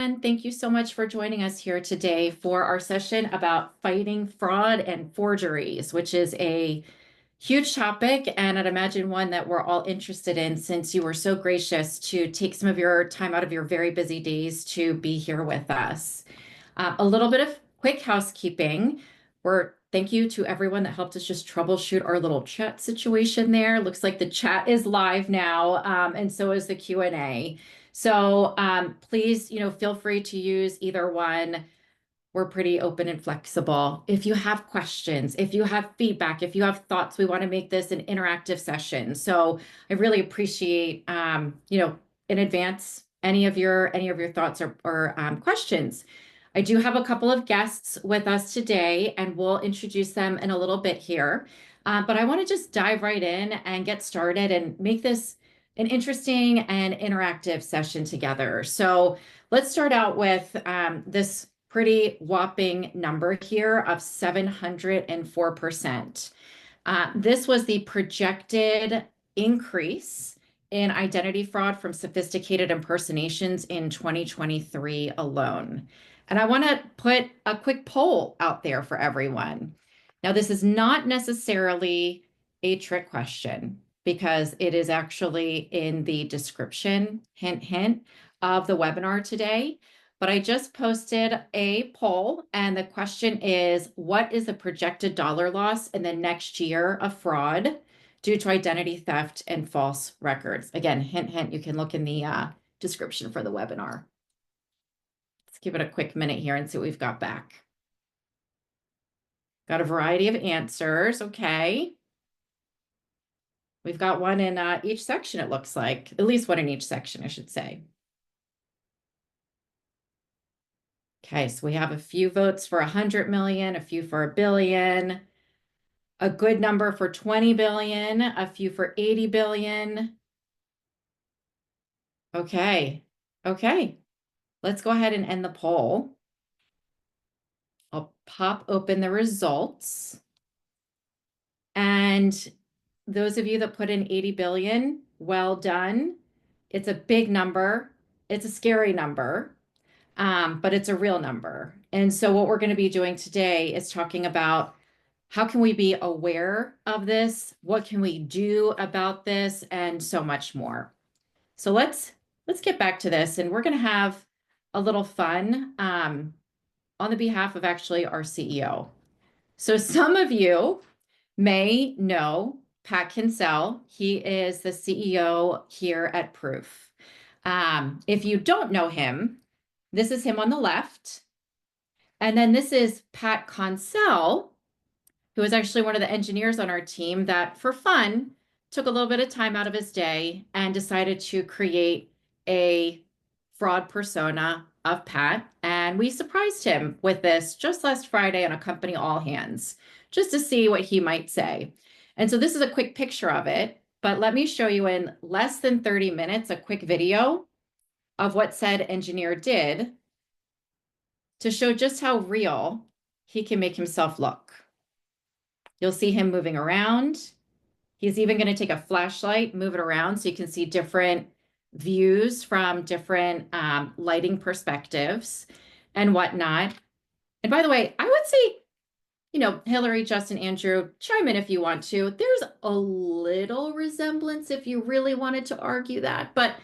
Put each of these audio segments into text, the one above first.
And thank you so much for joining us here today for our session about fighting fraud and forgeries, which is a huge topic, and I'd imagine one that we're all interested in since you were so gracious to take some of your time out of your very busy days to be here with us. A little bit of quick housekeeping. Thank you to everyone that helped us just troubleshoot our little chat situation there. Looks like the chat is live now, and so is the Q&A. So please, feel free to use either one. We're pretty open and flexible. If you have questions, if you have feedback, if you have thoughts, we want to make this an interactive session. So I really appreciate, in advance, any of your thoughts or questions. I do have a couple of guests with us today, and we'll introduce them in a little bit here. But I want to just dive right in and get started and make this an interesting and interactive session together. So let's start out with this pretty whopping number here of 704%. This was the projected increase in identity fraud from sophisticated impersonations in 2023 alone. And I want to put a quick poll out there for everyone. Now, this is not necessarily a trick question because it is actually in the description, hint, hint, of the webinar today. But I just posted a poll, and the question is, what is the projected dollar loss in the next year of fraud due to identity theft and false records? Again, hint, hint, you can look in the description for the webinar. Let's give it a quick minute here and see what we've got back. Got a variety of answers, okay. We've got one in each section, it looks like. At least one in each section, I should say. Okay, so we have a few votes for 100 million, a few for 1 billion, a good number for 20 billion, a few for 80 billion. Okay, let's go ahead and end the poll. I'll pop open the results. And those of you that put in 80 billion, well done. It's a big number. It's a scary number. But it's a real number. And so what we're going to be doing today is talking about how can we be aware of this? What can we do about this? And so much more. So let's get back to this, and we're going to have a little fun on the behalf of actually our CEO. So some of you may know Pat Kinsell. He is the CEO here at Proof. If you don't know him, this is him on the left. And then this is Pat Consell, who is actually one of the engineers on our team that, for fun, took a little bit of time out of his day and decided to create a fraud persona of Pat. And we surprised him with this just last Friday on a company all hands, just to see what he might say. And so this is a quick picture of it, but let me show you in less than 30 minutes, a quick video of what said engineer did to show just how real he can make himself look. You'll see him moving around. He's even going to take a flashlight, move it around so you can see different views from different lighting perspectives and whatnot. And by the way, I would say, Hillary, Justin, Andrew, chime in if you want to. There's a little resemblance if you really wanted to argue that, but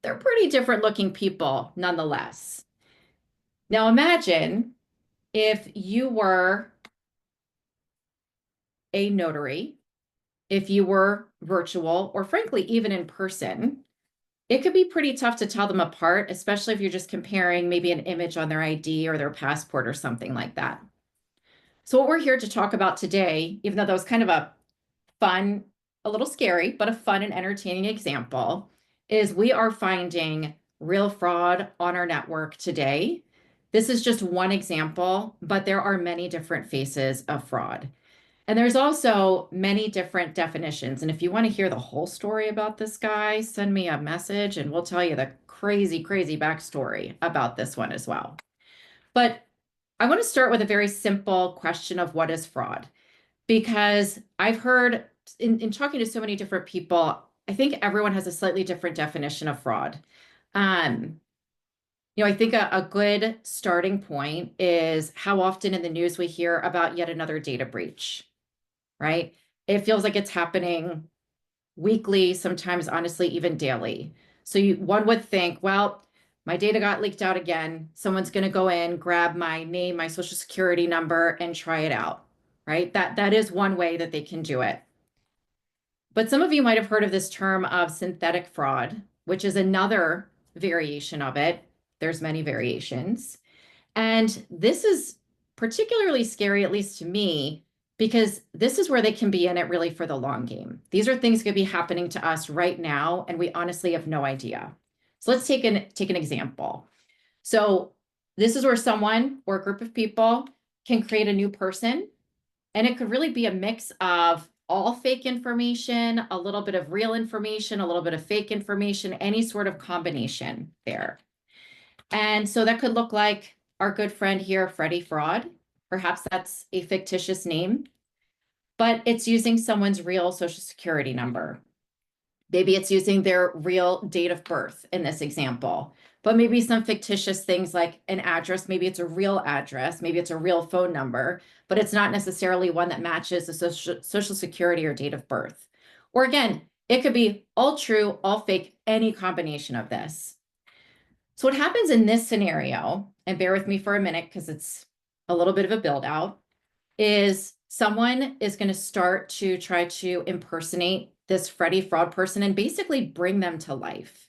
they're pretty different looking people nonetheless. Now imagine if you were a notary, if you were virtual, or frankly, even in person, it could be pretty tough to tell them apart, especially if you're just comparing maybe an image on their ID or their passport or something like that. So what we're here to talk about today, even though that was kind of a fun, a little scary, but a fun and entertaining example, is we are finding real fraud on our network today. This is just one example, but there are many different faces of fraud. And there's also many different definitions. And if you want to hear the whole story about this guy, send me a message and we'll tell you the crazy, crazy backstory about this one as well. But I want to start with a very simple question of what is fraud? Because I've heard in talking to so many different people, I think everyone has a slightly different definition of fraud. I think a good starting point is how often in the news we hear about yet another data breach, right? It feels like it's happening weekly, sometimes honestly, even daily. So one would think, well, my data got leaked out again. Someone's going to go in, grab my name, my social security number, and try it out, right? That is one way that they can do it. But some of you might have heard of this term of synthetic fraud, which is another variation of it. There's many variations. And this is particularly scary, at least to me, because this is where they can be in it really for the long game. These are things could be happening to us right now, and we honestly have no idea. So let's take an example. So this is where someone or a group of people can create a new person, and it could really be a mix of all fake information, a little bit of real information, a little bit of fake information, any sort of combination there. And so that could look like our good friend here, Freddie Fraud. Perhaps that's a fictitious name, but it's using someone's real social security number. Maybe it's using their real date of birth in this example, but maybe some fictitious things like an address. Maybe it's a real address, maybe it's a real phone number, but it's not necessarily one that matches the social security or date of birth. Or again, it could be all true, all fake, any combination of this. So what happens in this scenario, and bear with me for a minute because it's a little bit of a build out, is someone is going to start to try to impersonate this Freddie fraud person and basically bring them to life.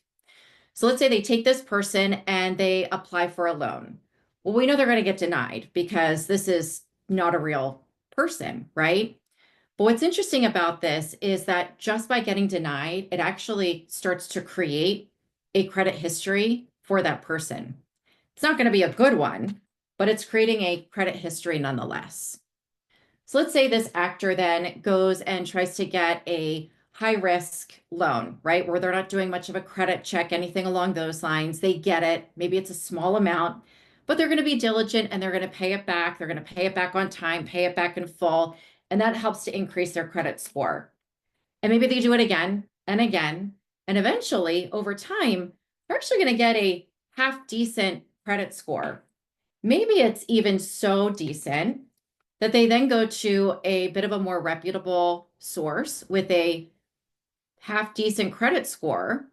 So let's say they take this person and they apply for a loan. Well, we know they're going to get denied because this is not a real person, right? But what's interesting about this is that just by getting denied, it actually starts to create a credit history for that person. It's not going to be a good one, but it's creating a credit history nonetheless. So let's say this actor then goes and tries to get a high risk loan, right? Where they're not doing much of a credit check, anything along those lines. They get it. Maybe it's a small amount, but they're going to be diligent and they're going to pay it back. They're going to pay it back on time, pay it back in full. And that helps to increase their credit score. And maybe they do it again and again. And eventually, over time, they're actually going to get a half decent credit score. Maybe it's even so decent that they then go to a bit of a more reputable source with a half decent credit score,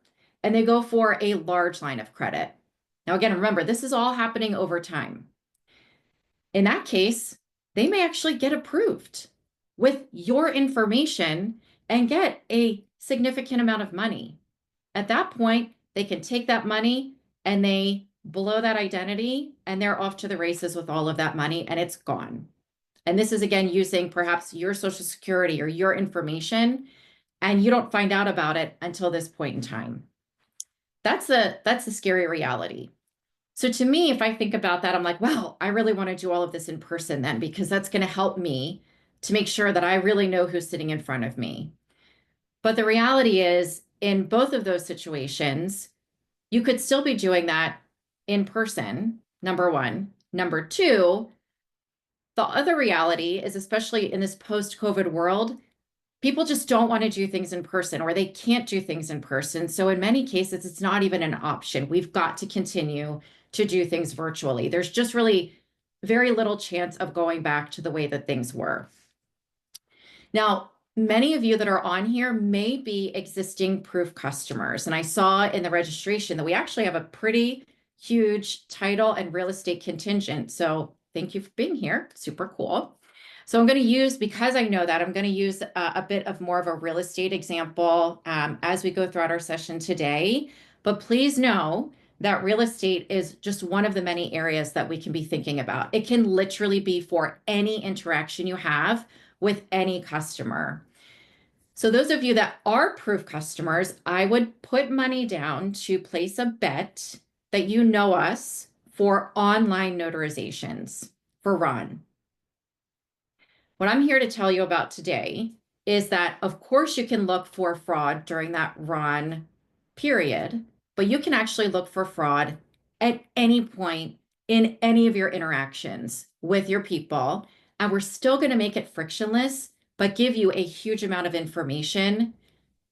and they go for a large line of credit. Now, again, remember, this is all happening over time. In that case, they may actually get approved with your information and get a significant amount of money. At that point, they can take that money and they blow that identity and they're off to the races with all of that money and it's gone. And this is again using perhaps your social security or your information, and you don't find out about it until this point in time. That's the scary reality. So to me, if I think about that, I'm like, well, I really want to do all of this in person then, because that's going to help me to make sure that I really know who's sitting in front of me. But the reality is, in both of those situations, you could still be doing that in person, number one. Number two, the other reality is, especially in this post-COVID world, people just don't want to do things in person or they can't do things in person. So in many cases, it's not even an option. We've got to continue to do things virtually. There's just really very little chance of going back to the way that things were. Now, many of you that are on here may be existing proof customers. And I saw in the registration that we actually have a pretty huge title and real estate contingent. So thank you for being here. Super cool. So I'm going to use, because I know that, I'm going to use a bit of more of a real estate example as we go throughout our session today. But please know that real estate is just one of the many areas that we can be thinking about. It can literally be for any interaction you have with any customer. So those of you that are proof customers, I would put money down to place a bet that you know us for online notarizations for Ron. What I'm here to tell you about today is that, of course, you can look for fraud during that Ron period, but you can actually look for fraud at any point in any of your interactions with your people. And we're still going to make it frictionless, but give you a huge amount of information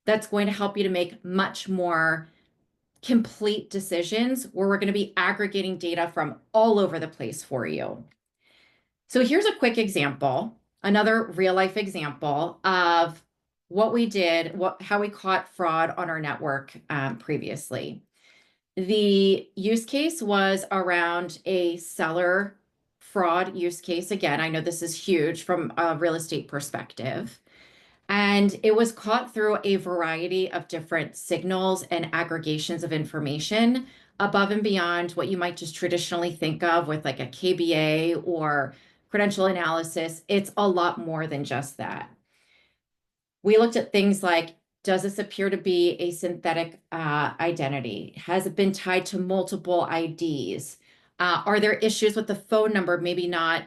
that's going to help you to make much more complete decisions where we're going to be aggregating data from all over the place for you. So here's a quick example, another real life example of what we did, how we caught fraud on our network previously. The use case was around a seller fraud use case. Again, I know this is huge from a real estate perspective. And it was caught through a variety of different signals and aggregations of information above and beyond what you might just traditionally think of with like a KBA or credential analysis. It's a lot more than just that. We looked at things like, does this appear to be a synthetic identity? Has it been tied to multiple IDs? Are there issues with the phone number, maybe not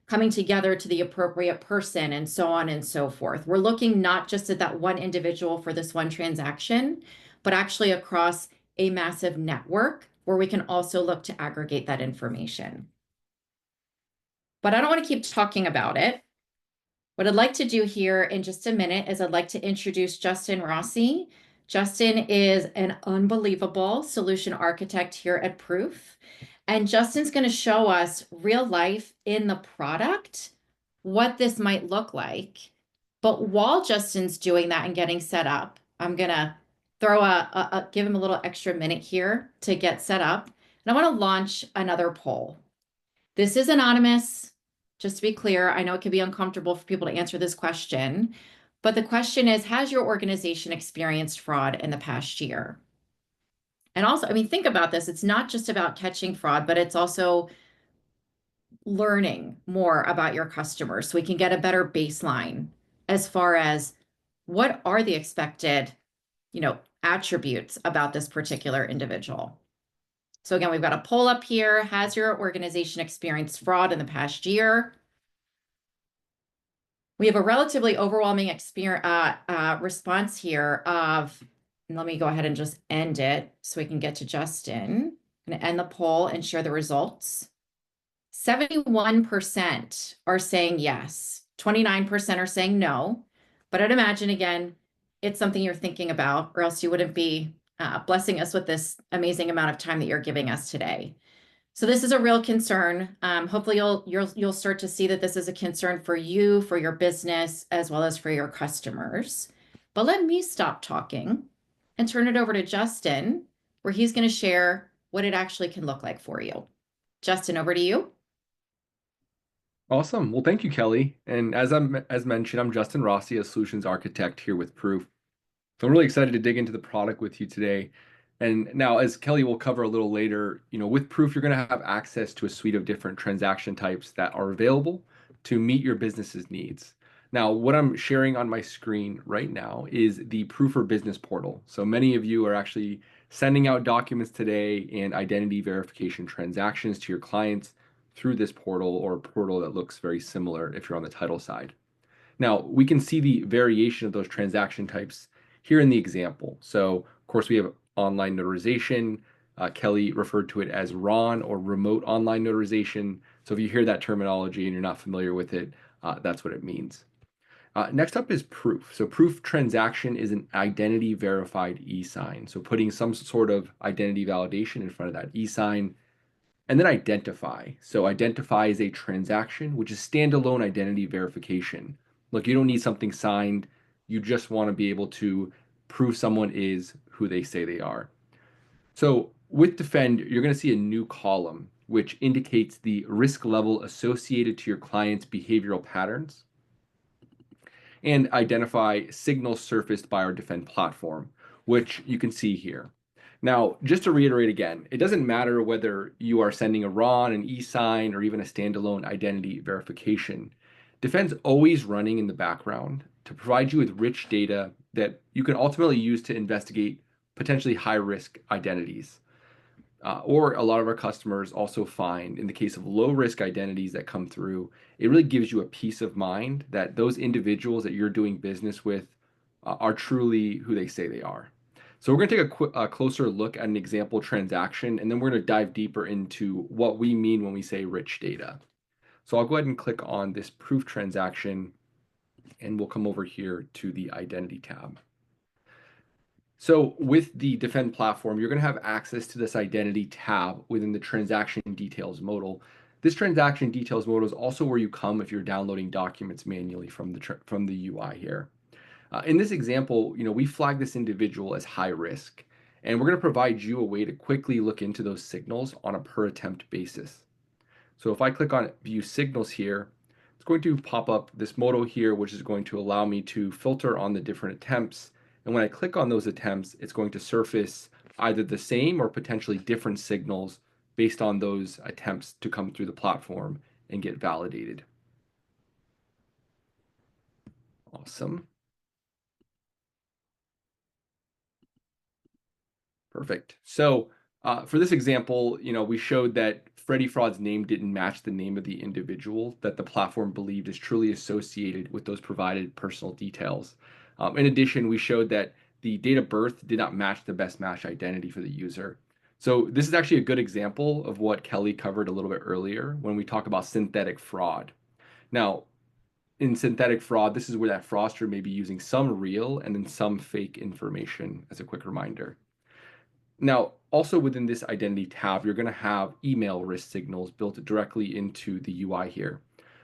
coming together to the appropriate person, and so on and so forth? We're looking not just at that one individual for this one transaction, but actually across a massive network where we can also look to aggregate that information. But I don't want to keep talking about it. What I'd like to do here in just a minute is I'd like to introduce Justin Rossi. Justin is an unbelievable solution architect here at Proof. And Justin's going to show us real life in the product, what this might look like. But while Justin's doing that and getting set up, I'm going to give him a little extra minute here to get set up. And I want to launch another poll. This is anonymous. Just to be clear, I know it can be uncomfortable for people to answer this question, but the question is, has your organization experienced fraud in the past year? And also, I mean, think about this. It's not just about catching fraud, but it's also learning more about your customers so we can get a better baseline as far as what are the expected, attributes about this particular individual. So again, we've got a poll up here. Has your organization experienced fraud in the past year? We have a relatively overwhelming response here of, and let me go ahead and just end it so we can get to Justin. I'm going to end the poll and share the results. 71% are saying yes, 29% are saying no. But I'd imagine, again, it's something you're thinking about, or else you wouldn't be blessing us with this amazing amount of time that you're giving us today. So this is a real concern. Hopefully you'll start to see that this is a concern for you, for your business, as well as for your customers. But let me stop talking and turn it over to Justin, where he's going to share what it actually can look like for you. Justin, over to you. Awesome. Well, thank you, Kelly. And as mentioned, I'm Justin Rossi, a solutions architect here with Proof. So I'm really excited to dig into the product with you today. And now, as Kelly will cover a little later, with Proof, you're going to have access to a suite of different transaction types that are available to meet your business's needs. Now, what I'm sharing on my screen right now is the Proof for Business portal. So many of you are actually sending out documents today and identity verification transactions to your clients through this portal, or a portal that looks very similar if you're on the title side. Now, we can see the variation of those transaction types here in the example. So, of course, we have online notarization. Kelly referred to it as RON, or remote online notarization. So if you hear that terminology and you're not familiar with it, that's what it means. Next up is proof. So proof transaction is an identity verified e-sign. So putting some sort of identity validation in front of that e-sign. And then identify. So identify is a transaction, which is standalone identity verification. Look, you don't need something signed. You just want to be able to prove someone is who they say they are. So with defend, you're going to see a new column, which indicates the risk level associated to your client's behavioral patterns, and identify signals surfaced by our defend platform, which you can see here. Now, just to reiterate again, it doesn't matter whether you are sending a RON, an e-sign, or even a standalone identity verification. Defend's always running in the background to provide you with rich data that you can ultimately use to investigate potentially high-risk identities. Or a lot of our customers also find, in the case of low-risk identities that come through, it really gives you a peace of mind that those individuals that you're doing business with are truly who they say they are. So we're going to take a closer look at an example transaction, and then we're going to dive deeper into what we mean when we say rich data. So I'll go ahead and click on this proof transaction, and we'll come over here to the identity tab. So with the Defend platform, you're going to have access to this identity tab within the transaction details modal. This transaction details modal is also where you come if you're downloading documents manually from the UI here. In this example, we flag this individual as high risk, and we're going to provide you a way to quickly look into those signals on a per attempt basis. So if I click on view signals here, it's going to pop up this modal here, which is going to allow me to filter on the different attempts. And when I click on those attempts, it's going to surface either the same or potentially different signals based on those attempts to come through the platform and get validated. Awesome. Perfect. So for this example, we showed that Freddie Fraud's name didn't match the name of the individual that the platform believed is truly associated with those provided personal details. In addition, we showed that the date of birth did not match the best match identity for the user. So this is actually a good example of what Kelly covered a little bit earlier when we talk about synthetic fraud. Now, in synthetic fraud, this is where that fraudster may be using some real and then some fake information as a quick reminder. Now, also within this identity tab, you're going to have email risk signals built directly into the UI here.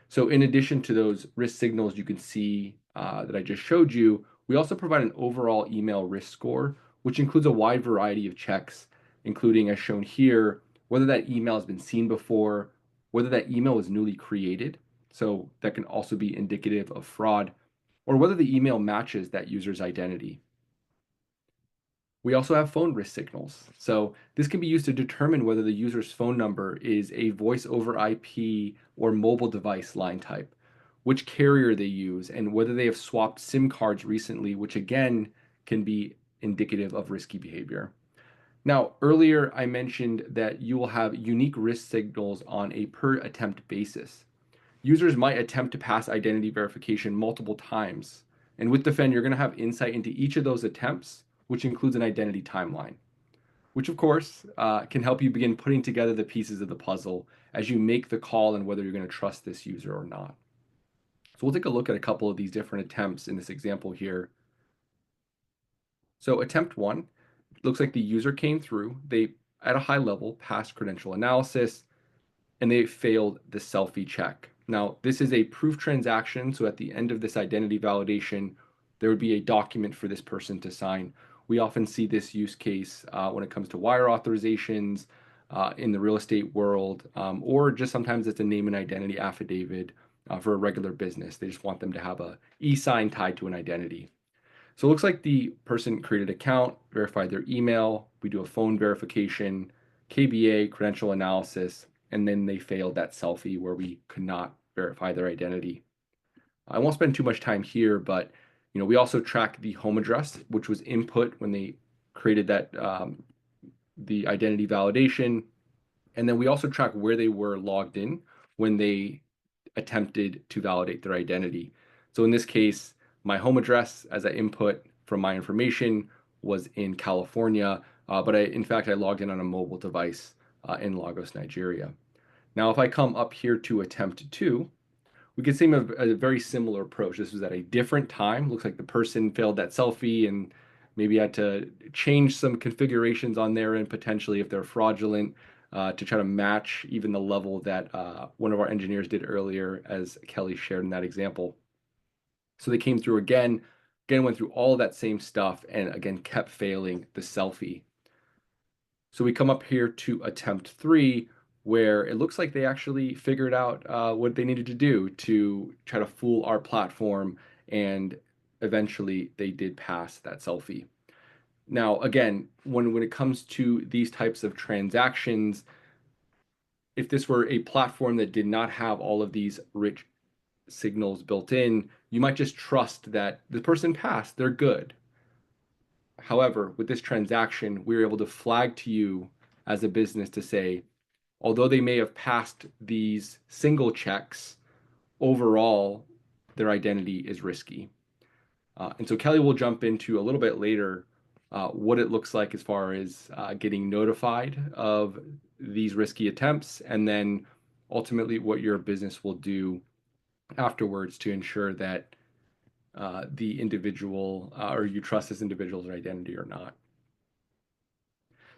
So in addition to those risk signals you can see that I just showed you, we also provide an overall email risk score, which includes a wide variety of checks, including as shown here, whether that email has been seen before, whether that email was newly created, so that can also be indicative of fraud, or whether the email matches that user's identity. We also have phone risk signals. So this can be used to determine whether the user's phone number is a voice over IP or mobile device line type, which carrier they use, and whether they have swapped SIM cards recently, which again can be indicative of risky behavior. Now, earlier I mentioned that you will have unique risk signals on a per attempt basis. Users might attempt to pass identity verification multiple times. And with Defend, you're going to have insight into each of those attempts, which includes an identity timeline, which of course can help you begin putting together the pieces of the puzzle as you make the call on whether you're going to trust this user or not. So we'll take a look at a couple of these different attempts in this example here. So attempt one, looks like the user came through. They, at a high level, passed credential analysis, and they failed the selfie check. Now, this is a proof transaction, so at the end of this identity validation, there would be a document for this person to sign. We often see this use case when it comes to wire authorizations in the real estate world, or just sometimes it's a name and identity affidavit for a regular business. They just want them to have a e-sign tied to an identity. So it looks like the person created an account, verified their email, we do a phone verification, KBA, credential analysis, and then they failed that selfie where we could not verify their identity. I won't spend too much time here, but we also track the home address, which was input when they created that the identity validation, and then we also track where they were logged in when they attempted to validate their identity. So in this case, my home address as an input from my information was in California, but in fact, I logged in on a mobile device in Lagos, Nigeria. Now, if I come up here to attempt two, we could see a very similar approach. This was at a different time. Looks like the person failed that selfie and maybe had to change some configurations on their end, potentially if they're fraudulent, to try to match even the level that one of our engineers did earlier, as Kelly shared in that example. So they came through again, went through all of that same stuff, and again kept failing the selfie. So we come up here to attempt three, where it looks like they actually figured out what they needed to do to try to fool our platform, and eventually they did pass that selfie. Now, again, when it comes to these types of transactions, if this were a platform that did not have all of these rich signals built in, you might just trust that the person passed, they're good. However, with this transaction, we were able to flag to you as a business to say, although they may have passed these single checks, overall, their identity is risky. And so Kelly will jump into a little bit later what it looks like as far as getting notified of these risky attempts, and then ultimately what your business will do afterwards to ensure that the individual or you trust this individual's identity or not.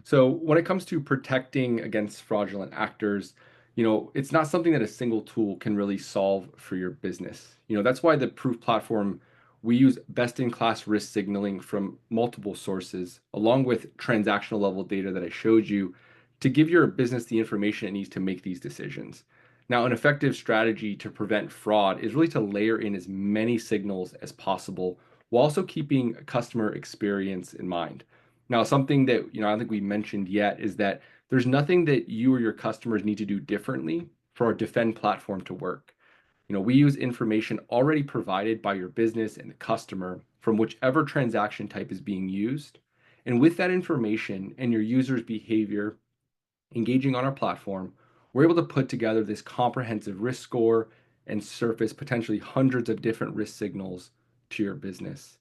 So when it comes to protecting against fraudulent actors, it's not something that a single tool can really solve for your business. That's why the Proof platform, we use best-in-class risk signaling from multiple sources, along with transactional level data that I showed you, to give your business the information it needs to make these decisions. Now, an effective strategy to prevent fraud is really to layer in as many signals as possible while also keeping customer experience in mind. Now, something that I don't think we mentioned yet is that there's nothing that you or your customers need to do differently for our Defend platform to work. We use information already provided by your business and the customer from whichever transaction type is being used. And with that information and your users' behavior engaging on our platform, we're able to put together this comprehensive risk score and surface potentially hundreds of different risk signals to your business.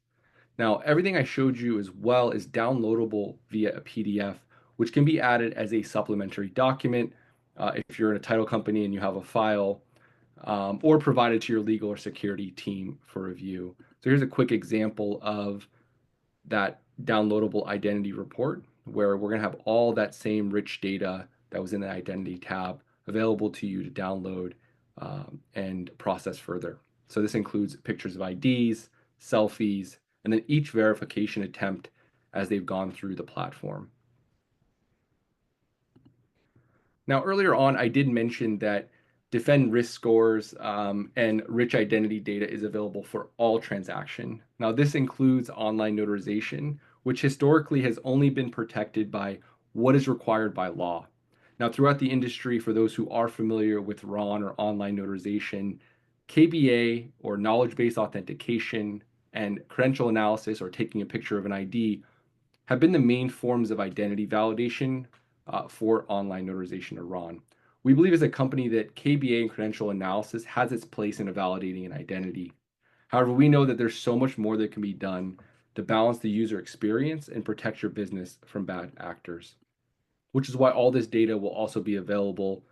Now, everything I showed you as well is downloadable via a PDF, which can be added as a supplementary document if you're in a title company and you have a file, or provided to your legal or security team for review. So here's a quick example of that downloadable identity report, where we're going to have all that same rich data that was in the identity tab available to you to download and process further. So this includes pictures of IDs, selfies, and then each verification attempt as they've gone through the platform. Now, earlier on, I did mention that Defend risk scores and rich identity data is available for all transaction. Now, this includes online notarization, which historically has only been protected by what is required by law. Now, throughout the industry, for those who are familiar with RON or online notarization, KBA or knowledge-based authentication and credential analysis or taking a picture of an ID have been the main forms of identity validation for online notarization or RON. We believe as a company that KBA and credential analysis has its place in validating an identity. However, we know that there's so much more that can be done to balance the user experience and protect your business from bad actors, which is why all this data will also be available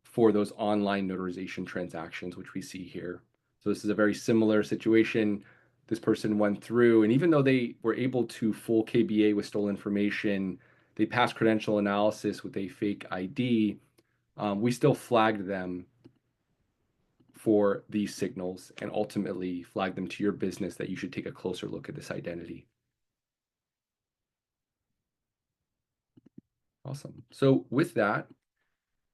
for those online notarization transactions, which we see here. So this is a very similar situation. This person went through, and even though they were able to fool KBA with stolen information, they passed credential analysis with a fake ID, we still flagged them for these signals and ultimately flagged them to your business that you should take a closer look at this identity. Awesome. So with that,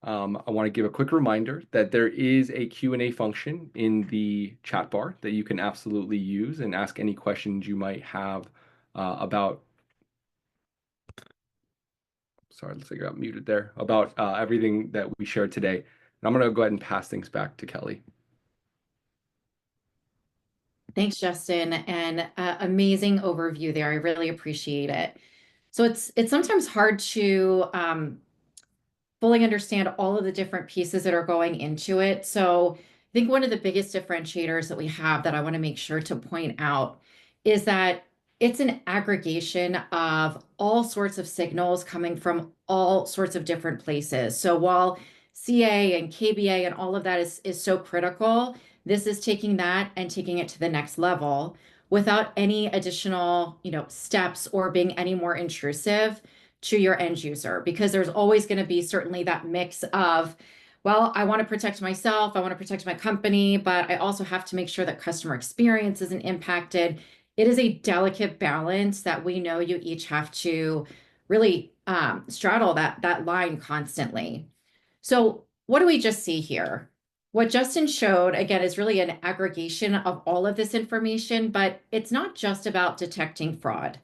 I want to give a quick reminder that there is a Q&A function in the chat bar that you can absolutely use and ask any questions you might have about, sorry, looks like I got muted there, about everything that we shared today. And I'm going to go ahead and pass things back to Kelly. Thanks, Justin, and amazing overview there. I really appreciate it. So it's sometimes hard to fully understand all of the different pieces that are going into it. So I think one of the biggest differentiators that we have that I want to make sure to point out is that it's an aggregation of all sorts of signals coming from all sorts of different places. So while CA and KBA and all of that is so critical, this is taking that and taking it to the next level without any additional, steps or being any more intrusive to your end user, because there's always going to be certainly that mix of, well, I want to protect myself, I want to protect my company, but I also have to make sure that customer experience isn't impacted. It is a delicate balance that we know you each have to really straddle that line constantly. So what do we just see here? What Justin showed, again, is really an aggregation of all of this information, but it's not just about detecting fraud.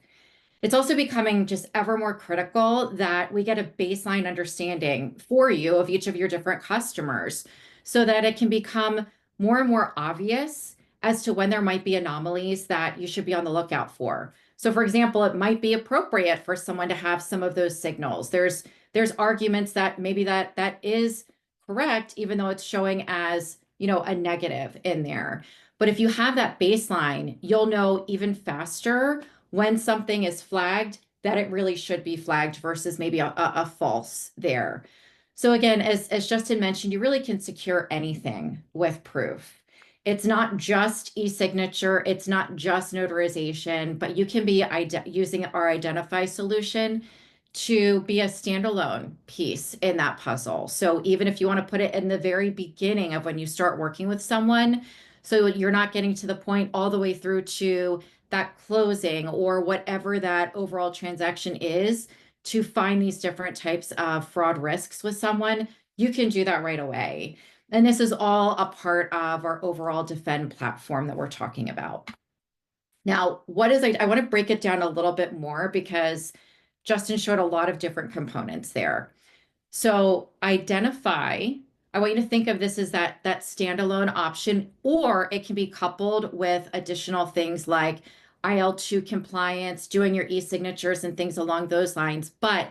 It's also becoming just ever more critical that we get a baseline understanding for you of each of your different customers so that it can become more and more obvious as to when there might be anomalies that you should be on the lookout for. So for example, it might be appropriate for someone to have some of those signals. There's arguments that maybe that is correct, even though it's showing as, a negative in there. But if you have that baseline, you'll know even faster when something is flagged that it really should be flagged versus maybe a false there. So again, as Justin mentioned, you really can secure anything with proof. It's not just e-signature, it's not just notarization, but you can be using our Identify solution to be a standalone piece in that puzzle. So even if you want to put it in the very beginning of when you start working with someone, so you're not getting to the point all the way through to that closing or whatever that overall transaction is, to find these different types of fraud risks with someone, you can do that right away. And this is all a part of our overall Defend platform that we're talking about. Now, I want to break it down a little bit more because Justin showed a lot of different components there. So identify, I want you to think of this as that standalone option, or it can be coupled with additional things like IL2 compliance, doing your e-signatures and things along those lines, but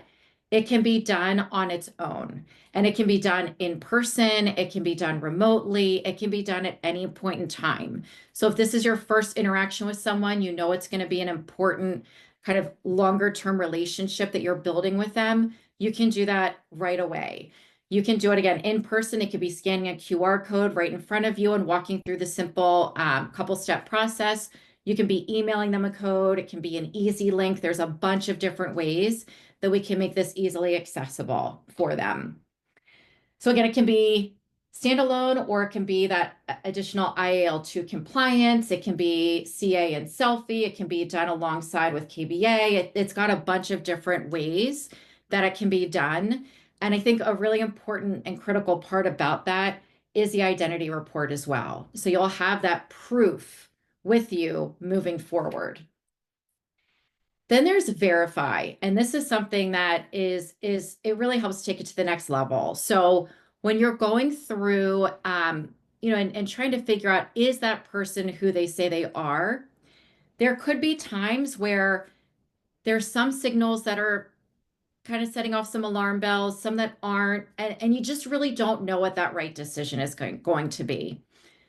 it can be done on its own. And it can be done in person, it can be done remotely, it can be done at any point in time. So if this is your first interaction with someone, you know it's going to be an important kind of longer term relationship that you're building with them, you can do that right away. You can do it again in person. It could be scanning a QR code right in front of you and walking through the simple couple step process. You can be emailing them a code. It can be an easy link. There's a bunch of different ways that we can make this easily accessible for them. So again, it can be standalone, or it can be that additional IAL2 compliance. It can be CA and selfie. It can be done alongside with KBA. It's got a bunch of different ways that it can be done. And I think a really important and critical part about that is the identity report as well. So you'll have that proof with you moving forward. Then there's verify, and this is something that is it really helps take it to the next level. So when you're going through, and trying to figure out, is that person who they say they are, there could be times where there's some signals that are kind of setting off some alarm bells, some that aren't, and you just really don't know what that right decision is going to be.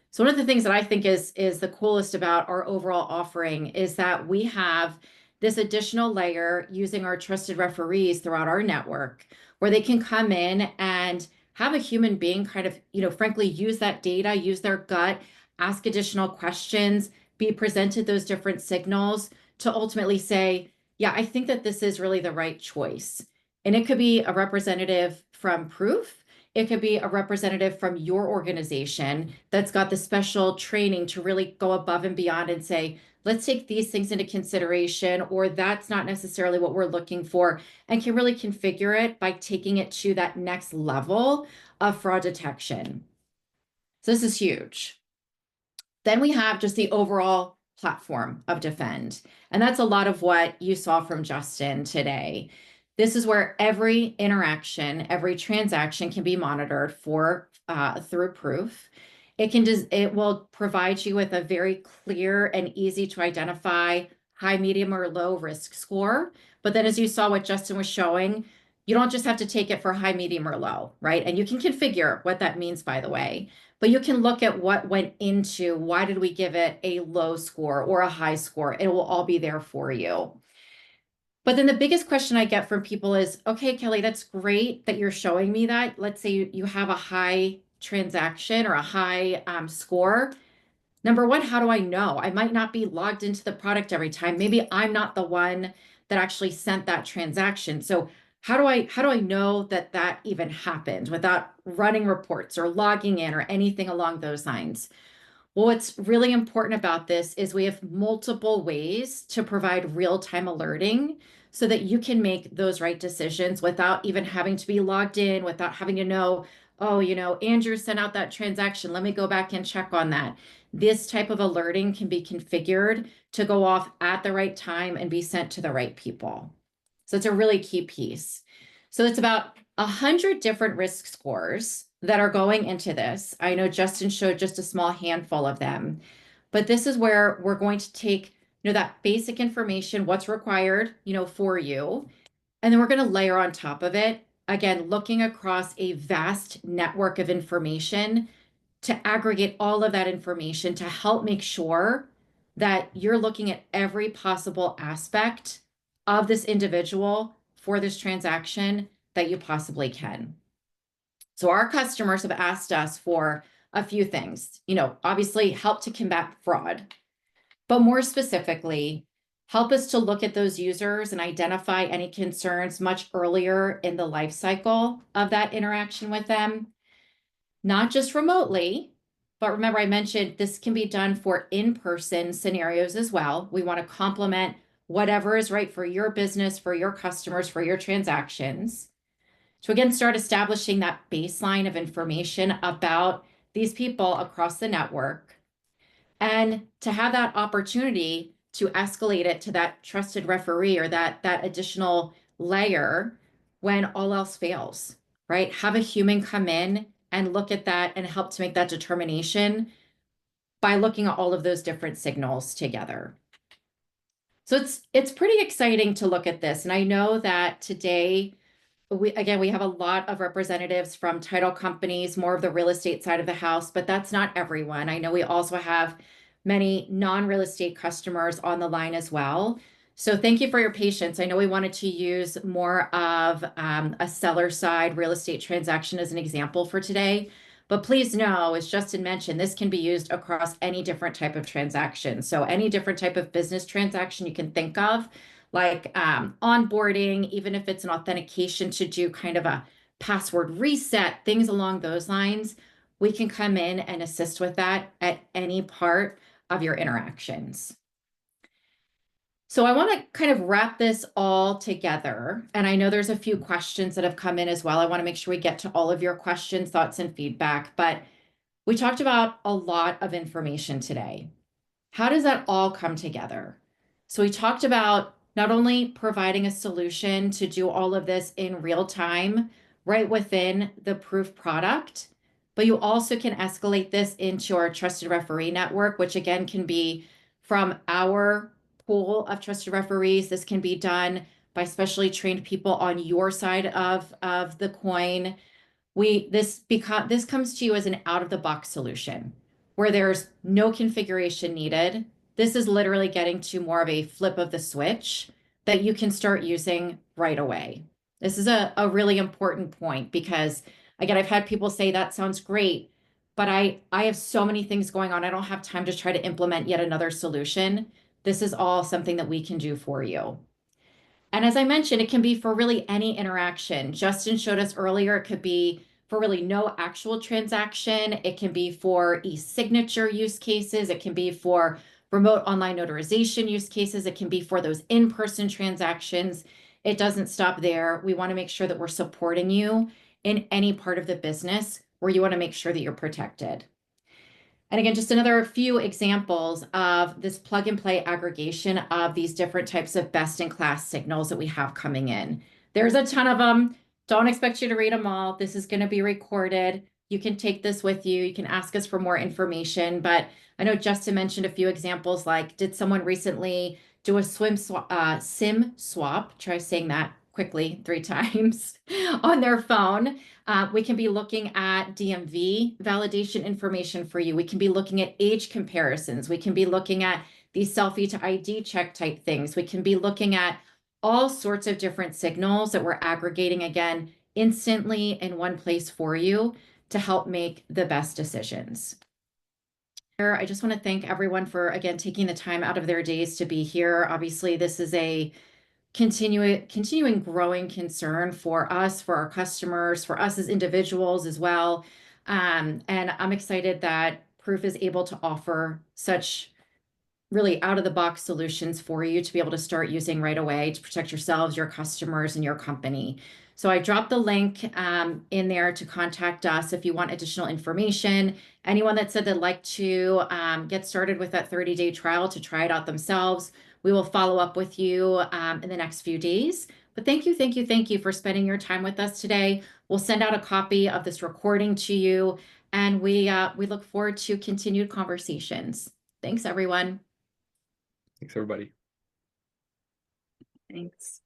So one of the things that I think is the coolest about our overall offering is that we have this additional layer using our trusted referees throughout our network, where they can come in and have a human being kind of, frankly, use that data, use their gut, ask additional questions, be presented those different signals to ultimately say, yeah, I think that this is really the right choice. And it could be a representative from Proof. It could be a representative from your organization that's got the special training to really go above and beyond and say, let's take these things into consideration, or that's not necessarily what we're looking for, and can really configure it by taking it to that next level of fraud detection. So this is huge. Then we have just the overall platform of Defend. And that's a lot of what you saw from Justin today. This is where every interaction, every transaction can be monitored through Proof. It will provide you with a very clear and easy to identify high, medium, or low risk score. But then, as you saw what Justin was showing, you don't just have to take it for high, medium, or low, right? And you can configure what that means, by the way. But you can look at what went into why did we give it a low score or a high score. It will all be there for you. But then the biggest question I get from people is, okay, Kelly, that's great that you're showing me that. Let's say you have a high transaction or a high score. Number one, how do I know? I might not be logged into the product every time. Maybe I'm not the one that actually sent that transaction. So how do I know that that even happened without running reports or logging in or anything along those lines? Well, what's really important about this is we have multiple ways to provide real-time alerting so that you can make those right decisions without even having to be logged in, without having to know, oh, Andrew sent out that transaction. Let me go back and check on that. This type of alerting can be configured to go off at the right time and be sent to the right people. So it's a really key piece. So it's about 100 different risk scores that are going into this. I know Justin showed just a small handful of them, but this is where we're going to take, that basic information, what's required, for you, and then we're going to layer on top of it, again, looking across a vast network of information to aggregate all of that information to help make sure that you're looking at every possible aspect of this individual for this transaction that you possibly can. So our customers have asked us for a few things. Obviously help to combat fraud, but more specifically, help us to look at those users and identify any concerns much earlier in the life cycle of that interaction with them, not just remotely, but remember I mentioned this can be done for in-person scenarios as well. We want to complement whatever is right for your business, for your customers, for your transactions. To again, start establishing that baseline of information about these people across the network, and to have that opportunity to escalate it to that trusted referee or that additional layer when all else fails, right? Have a human come in and look at that and help to make that determination by looking at all of those different signals together. So it's pretty exciting to look at this. And I know that today, we have a lot of representatives from title companies, more of the real estate side of the house, but that's not everyone. I know we also have many non-real estate customers on the line as well. So thank you for your patience. I know we wanted to use more of a seller side real estate transaction as an example for today. But please know, as Justin mentioned, this can be used across any different type of transaction. So any different type of business transaction you can think of, like onboarding, even if it's an authentication to do kind of a password reset, things along those lines, we can come in and assist with that at any part of your interactions. So I want to kind of wrap this all together. And I know there's a few questions that have come in as well. I want to make sure we get to all of your questions, thoughts, and feedback. But we talked about a lot of information today. How does that all come together? So we talked about not only providing a solution to do all of this in real time, right within the proof product, but you also can escalate this into our trusted referee network, which again can be from our pool of trusted referees. This can be done by specially trained people on your side of the coin. This comes to you as an out-of-the-box solution where there's no configuration needed. This is literally getting to more of a flip of the switch that you can start using right away. This is a really important point because, again, I've had people say that sounds great, but I have so many things going on. I don't have time to try to implement yet another solution. This is all something that we can do for you. And as I mentioned, it can be for really any interaction. Justin showed us earlier, it could be for really no actual transaction. It can be for e-signature use cases. It can be for remote online notarization use cases. It can be for those in-person transactions. It doesn't stop there. We want to make sure that we're supporting you in any part of the business where you want to make sure that you're protected. And again, just another few examples of this plug and play aggregation of these different types of best-in-class signals that we have coming in. There's a ton of them. Don't expect you to read them all. This is going to be recorded. You can take this with you. You can ask us for more information. But I know Justin mentioned a few examples, like did someone recently do a SIM swap? Try saying that quickly 3 times on their phone. We can be looking at DMV validation information for you. We can be looking at age comparisons. We can be looking at these selfie to ID check type things. We can be looking at all sorts of different signals that we're aggregating again instantly in one place for you to help make the best decisions. I just want to thank everyone for, again, taking the time out of their days to be here. Obviously, this is a continuing growing concern for us, for our customers, for us as individuals as well. And I'm excited that Proof is able to offer such really out-of-the-box solutions for you to be able to start using right away to protect yourselves, your customers, and your company. So I dropped the link in there to contact us if you want additional information. Anyone that said they'd like to get started with that 30-day trial to try it out themselves, we will follow up with you in the next few days. But thank you for spending your time with us today. We'll send out a copy of this recording to you, and we look forward to continued conversations. Thanks, everyone. Thanks, everybody. Thanks.